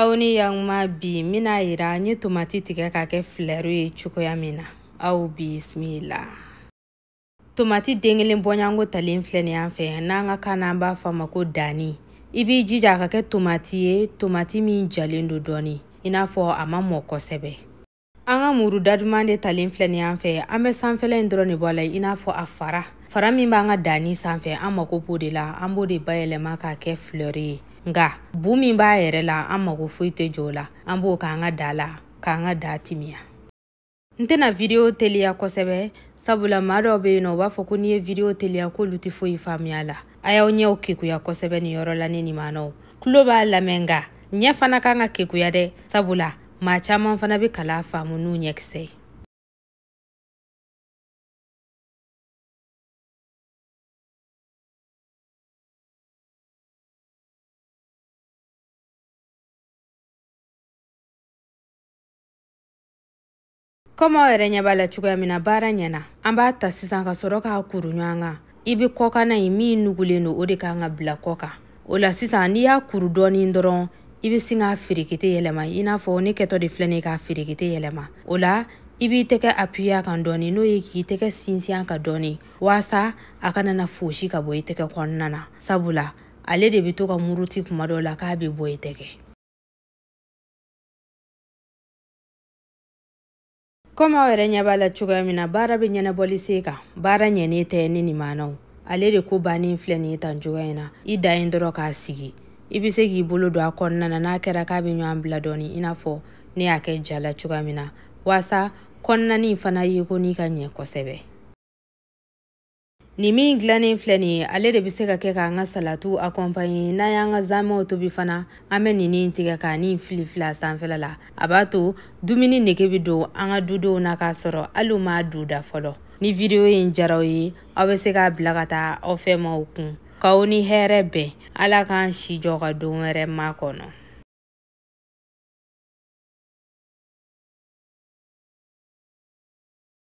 Aw ni yanma bi mina yira nye tomati tigɛ ka kɛ fleur ye cogoya min na. Aw bismillah. Tomati den kelen bɔɲango talen filɛ nin y'an fɛ n'an ka kan na an b'a fɔ a ma ko dani. I b'i jija ka kɛ tomati ye, tomati min jalen do dɔɔni, i n'a fɔ a ma mɔ kosɛbɛ. An ka muru daduman de talen filɛ nin y'an fɛ, an bɛ sanfɛla in dɔrɔn de bɔ la i n'a fɔ a fara. Fara min b'an ka dani sanfɛ an mako b'o de la, an b'o de bayɛlɛma ka kɛ fleur ye. Nga bu min b'a yɛrɛ la an mako foyi tɛ jɔ o la, an b'o k'an ka da la, k'an ka da timiya. N tɛna video teliya kosɛbɛ, sabula maa dɔw bɛ yen nɔ u b'a fɔ ko n'i ye video teliya k'olu tɛ foyi faamuya la. A y'aw ɲɛw kekuya kosɛbɛ nin yɔrɔ la ne ni maanaw. Tulo b'a lamɛn nga ɲɛ fana kan ka kekuya dɛ, sabula maa caman fana bɛ kala faamu n'u ɲɛkisɛ ye. Comme aw yɛrɛ ɲɛ b'a la cogoya min na baara ɲɛna, an b'a ta sisan ka sɔrɔ k'a kuru ɲɔgɔn kan. I bɛ kɔkana in min nugulen do o de kan ka bila kɔ kan. O la sisan n'i y'a kuru dɔɔni dɔrɔn i bɛ sin k'a ferekete yɛlɛma i n'a fɔ ne kɛtɔ de filɛ nin ye k'a ferekete yɛlɛma. O la i b'i tɛgɛ appuyer kan dɔɔni n'o ye k'i tɛgɛ sinsin kan dɔɔni waasa a kana na fosi ka bɔ i tɛgɛ kɔnɔna na. Sabula ale de bɛ to ka muruti kuma dɔw la k'a bɛ bɔ i tɛgɛ. Comme aw yɛrɛ ɲɛ b'a la cogoya min na baara bɛ ɲɛnabɔli se kan, baara ɲɛnen tɛ ne ni maanaw. Ale de ko bannen filɛ nin ye tan cogoya in na, i da yen dɔrɔn k'a sigi. I bɛ se k'i bolo don a kɔnɔna na n'a kɛra k'a bɛ ɲɔgɔn bila dɔɔni i n'a fɔ ne y'a kɛ ja la cogoya min na, waasa kɔnɔnanin fana ye ko n'i ka ɲɛ kosɛbɛ. Ni min dilannen filɛ nin ye ale de bɛ se ka kɛ k'an ka salatu accompagner n'an y'an ka zamɛw tobi fana an bɛ nin tigɛ k'a nin fili fili a sanfɛla la. A b'a to dumuni nege bɛ don an ka dudenw na k'a sɔrɔ hali u m'a dun da fɔlɔ. Ni video in jara aw ye aw bɛ se k'a bila ka taa aw fɛmaw kun. K'aw ni hɛrɛ bɛn, Ala k'an si jɔ ka don wɛrɛ ma kɔnɔ.